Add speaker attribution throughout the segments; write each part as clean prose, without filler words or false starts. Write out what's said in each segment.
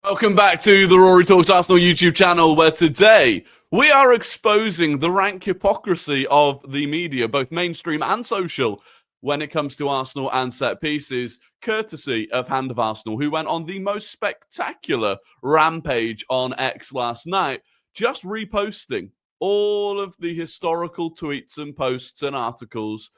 Speaker 1: Welcome back to the Rory Talks Arsenal YouTube channel, where today we are exposing the rank hypocrisy of the media, both mainstream and social, when it comes to Arsenal and set pieces, courtesy of Hand of Arsenal, who went on the most spectacular rampage on X last night, just reposting all of the historical tweets and posts and articles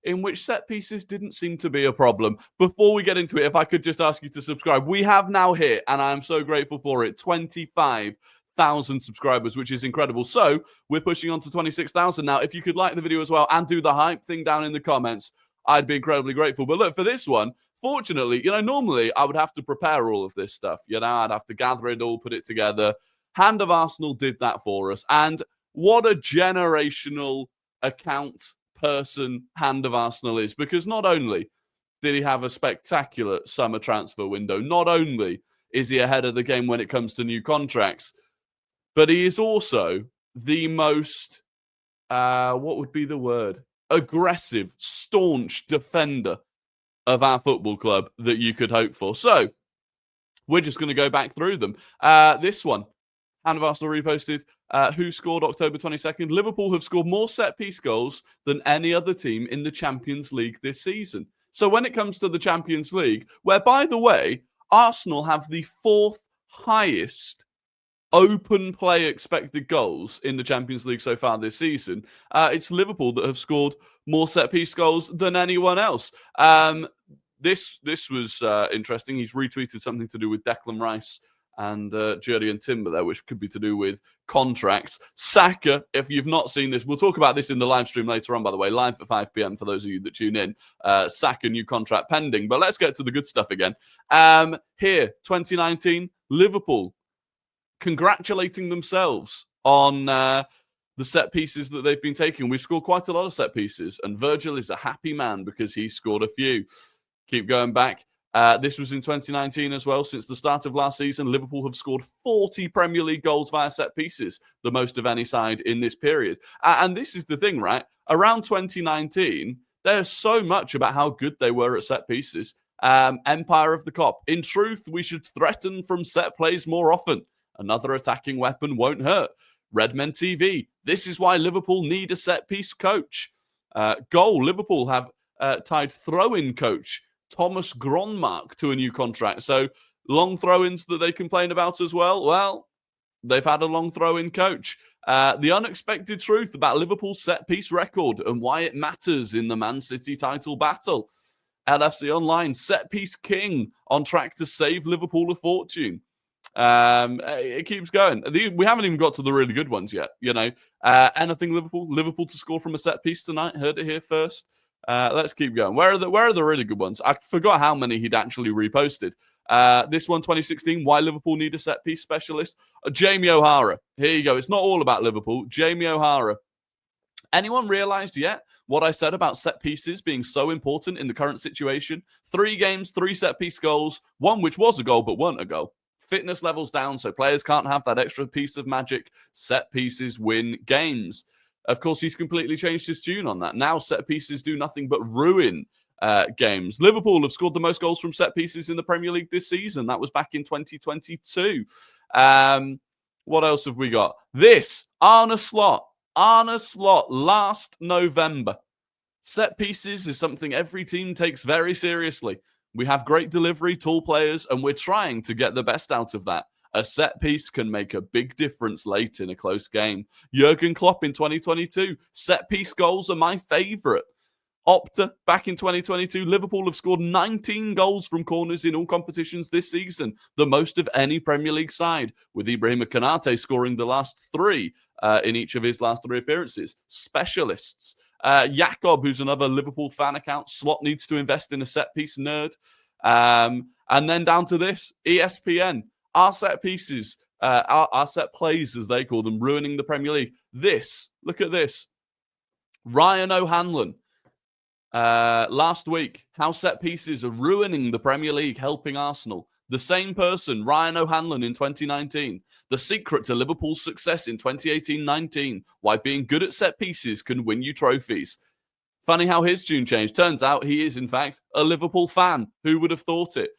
Speaker 1: in which set pieces didn't seem to be a problem. Before we get into it, if I could just ask you to subscribe. We have now hit, and I'm so grateful for it, 25,000 subscribers, which is incredible. So we're pushing on to 26,000 now. If you could like the video as well and do the hype thing down in the comments, I'd be incredibly grateful. But look, for this one, fortunately, normally I would have to prepare all of this stuff. I'd have to gather it all, put it together. Hand of Arsenal did that for us. And what a generational account person Hand of Arsenal is, because not only did he have a spectacular summer transfer window, not only is he ahead of the game when it comes to new contracts, but he is also the most, what would be the word? Aggressive, staunch defender of our football club that you could hope for. So we're just going to go back through them. This one, Hand of Arsenal reposted, who scored October 22nd. Liverpool have scored more set-piece goals than any other team in the Champions League this season. So when it comes to the Champions League, where, by the way, Arsenal have the fourth highest open play expected goals in the Champions League so far this season, it's Liverpool that have scored more set-piece goals than anyone else. This was interesting. He's retweeted something to do with Declan Rice and Jurriën Timber there, which could be to do with contracts. Saka, if you've not seen this, we'll talk about this in the live stream later on, by the way, live at 5 p.m. for those of you that tune in. Saka, new contract pending. But let's get to the good stuff again. Here, 2019, Liverpool congratulating themselves on the set pieces that they've been taking. We've scored quite a lot of set pieces, and Virgil is a happy man because he scored a few. Keep going back. This was in 2019 as well. Since the start of last season, Liverpool have scored 40 Premier League goals via set pieces, the most of any side in this period. And this is the thing, right? Around 2019, there's so much about how good they were at set pieces. Empire of the Cop. In truth, we should threaten from set plays more often. Another attacking weapon won't hurt. Redmen TV. This is why Liverpool need a set piece coach. Goal. Liverpool have tied throw-in coach Thomas Gronmark to a new contract. So long throw-ins that they complain about as well. Well, they've had a long throw-in coach. The unexpected truth about Liverpool's set-piece record and why it matters in the Man City title battle. LFC Online, set-piece king on track to save Liverpool a fortune. It keeps going. We haven't even got to the really good ones yet. Anything Liverpool to score from a set-piece tonight. Heard it here first. Let's keep going. Where are the really good ones? I forgot how many he'd actually reposted. This one, 2016, why Liverpool need a set-piece specialist. Jamie O'Hara. Here you go. It's not all about Liverpool. Jamie O'Hara. Anyone realised yet what I said about set pieces being so important in the current situation? 3 games, 3 set-piece goals, one which was a goal but weren't a goal. Fitness levels down, so players can't have that extra piece of magic. Set pieces win games. Of course, he's completely changed his tune on that. Now set pieces do nothing but ruin games. Liverpool have scored the most goals from set pieces in the Premier League this season. That was back in 2022. What else have we got? This, Arne Slot. Arne Slot last November. Set pieces is something every team takes very seriously. We have great delivery, tall players, and we're trying to get the best out of that. A set piece can make a big difference late in a close game. Jurgen Klopp in 2022. Set piece goals are my favourite. Opta back in 2022. Liverpool have scored 19 goals from corners in all competitions this season, the most of any Premier League side, with Ibrahima Konate scoring the last 3 in each of his last 3 appearances. Specialists. Jakob, who's another Liverpool fan account. Slot needs to invest in a set piece nerd. And then down to this, ESPN. Our set pieces, our set plays, as they call them, ruining the Premier League. Look at this. Ryan O'Hanlon, last week, how set pieces are ruining the Premier League, helping Arsenal. The same person, Ryan O'Hanlon in 2019. The secret to Liverpool's success in 2018-19. Why being good at set pieces can win you trophies. Funny how his tune changed. Turns out he is, in fact, a Liverpool fan. Who would have thought it?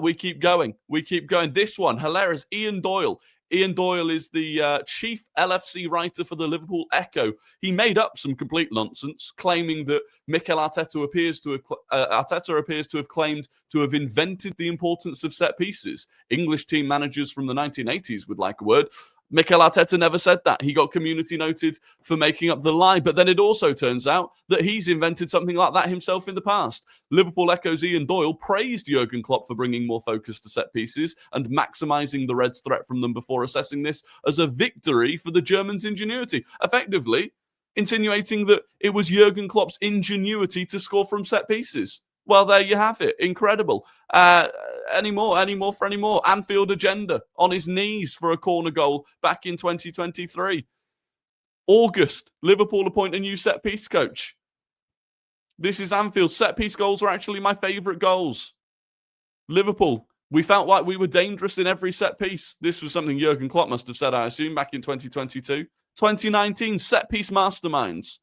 Speaker 1: We keep going. We keep going. This one, hilarious. Ian Doyle. Ian Doyle is the chief LFC writer for the Liverpool Echo. He made up some complete nonsense, claiming that Mikel Arteta appears to have claimed to have invented the importance of set pieces. English team managers from the 1980s would like a word. Mikel Arteta never said that. He got community noted for making up the lie. But then it also turns out that he's invented something like that himself in the past. Liverpool Echo's Ian Doyle praised Jurgen Klopp for bringing more focus to set pieces and maximising the Reds' threat from them before assessing this as a victory for the Germans' ingenuity. Effectively, insinuating that it was Jurgen Klopp's ingenuity to score from set pieces. Well, there you have it. Incredible. Any more? Anfield agenda on his knees for a corner goal back in 2023. August, Liverpool appoint a new set-piece coach. This is Anfield. Set-piece goals are actually my favourite goals. Liverpool, we felt like we were dangerous in every set-piece. This was something Jurgen Klopp must have said, I assume, back in 2022. 2019, set-piece masterminds,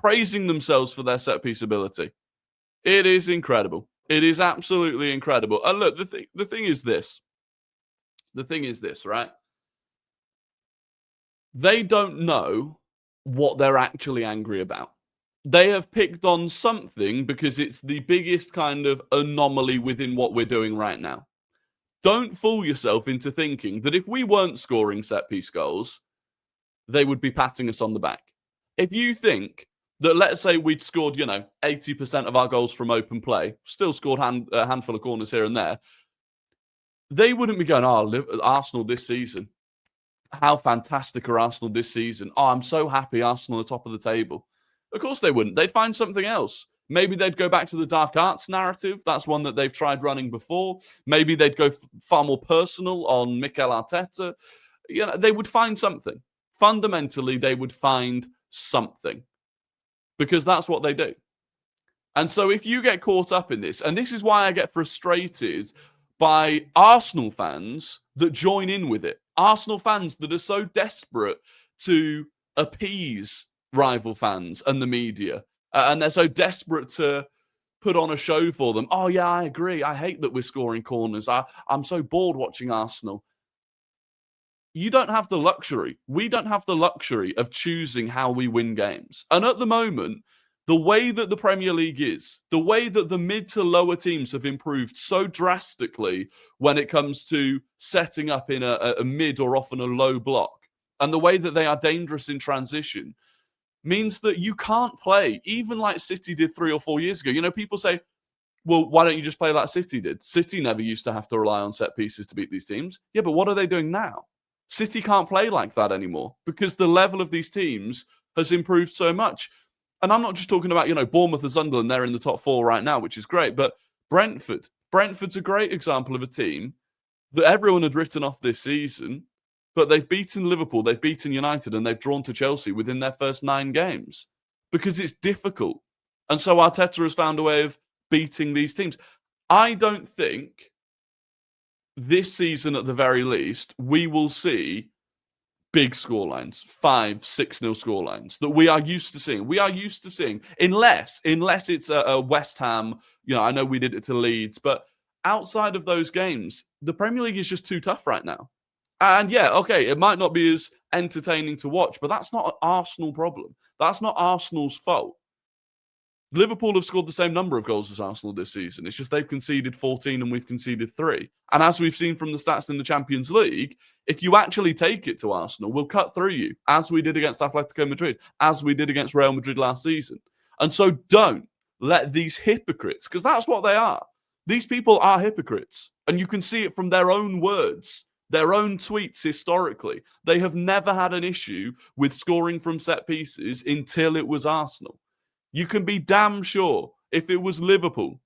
Speaker 1: praising themselves for their set-piece ability. It is incredible. It is absolutely incredible. And look, the thing is this. The thing is this, right? They don't know what they're actually angry about. They have picked on something because it's the biggest kind of anomaly within what we're doing right now. Don't fool yourself into thinking that if we weren't scoring set-piece goals, they would be patting us on the back. If you think that, let's say we'd scored, 80% of our goals from open play, still scored a handful of corners here and there, they wouldn't be going, Arsenal this season. How fantastic are Arsenal this season? Oh, I'm so happy Arsenal are top of the table. Of course they wouldn't. They'd find something else. Maybe they'd go back to the dark arts narrative. That's one that they've tried running before. Maybe they'd go far more personal on Mikel Arteta. They would find something. Fundamentally, they would find something. Because that's what they do. And so if you get caught up in this, and this is why I get frustrated by Arsenal fans that join in with it. Arsenal fans that are so desperate to appease rival fans and the media. And they're so desperate to put on a show for them. Oh, yeah, I agree. I hate that we're scoring corners. I'm so bored watching Arsenal. You don't have the luxury. We don't have the luxury of choosing how we win games. And at the moment, the way that the Premier League is, the way that the mid to lower teams have improved so drastically when it comes to setting up in a mid or often a low block, and the way that they are dangerous in transition, means that you can't play, even like City did 3 or 4 years ago. People say, well, why don't you just play like City did? City never used to have to rely on set pieces to beat these teams. Yeah, but what are they doing now? City can't play like that anymore because the level of these teams has improved so much. And I'm not just talking about, Bournemouth and Sunderland, they're in the top 4 right now, which is great. But Brentford's a great example of a team that everyone had written off this season, but they've beaten Liverpool, they've beaten United, and they've drawn to Chelsea within their first 9 games because it's difficult. And so Arteta has found a way of beating these teams. I don't think this season, at the very least, we will see big scorelines, 5-6-0 scorelines that we are used to seeing. We are used to seeing, unless it's a West Ham. I know we did it to Leeds, but outside of those games, the Premier League is just too tough right now. And yeah, okay, it might not be as entertaining to watch, but that's not an Arsenal problem. That's not Arsenal's fault. Liverpool have scored the same number of goals as Arsenal this season. It's just they've conceded 14 and we've conceded 3. And as we've seen from the stats in the Champions League, if you actually take it to Arsenal, we'll cut through you, as we did against Atletico Madrid, as we did against Real Madrid last season. And so don't let these hypocrites, because that's what they are. These people are hypocrites. And you can see it from their own words, their own tweets historically. They have never had an issue with scoring from set pieces until it was Arsenal. You can be damn sure if it was Liverpool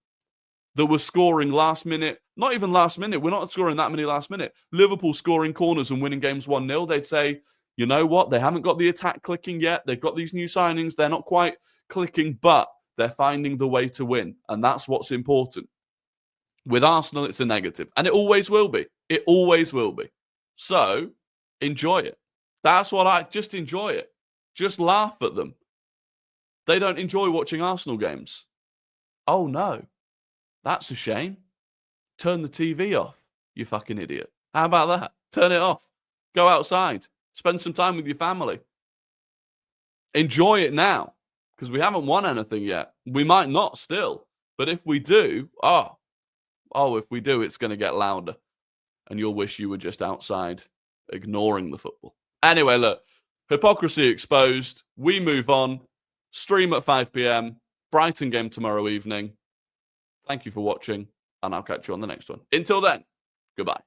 Speaker 1: that were scoring last minute, not even last minute, we're not scoring that many last minute, Liverpool scoring corners and winning games 1-0, they'd say, you know what, they haven't got the attack clicking yet, they've got these new signings, they're not quite clicking, but they're finding the way to win, and that's what's important. With Arsenal, it's a negative, and it always will be. It always will be. So, enjoy it. That's what just enjoy it. Just laugh at them. They don't enjoy watching Arsenal games. Oh, no. That's a shame. turn the TV off, you fucking idiot. How about that? Turn it off. Go outside. Spend some time with your family. Enjoy it now, because we haven't won anything yet. We might not still, but if we do, if we do, it's going to get louder, and you'll wish you were just outside ignoring the football. Anyway, look, hypocrisy exposed. We move on. Stream at 5 p.m. Brighton game tomorrow evening. Thank you for watching, and I'll catch you on the next one. Until then, goodbye.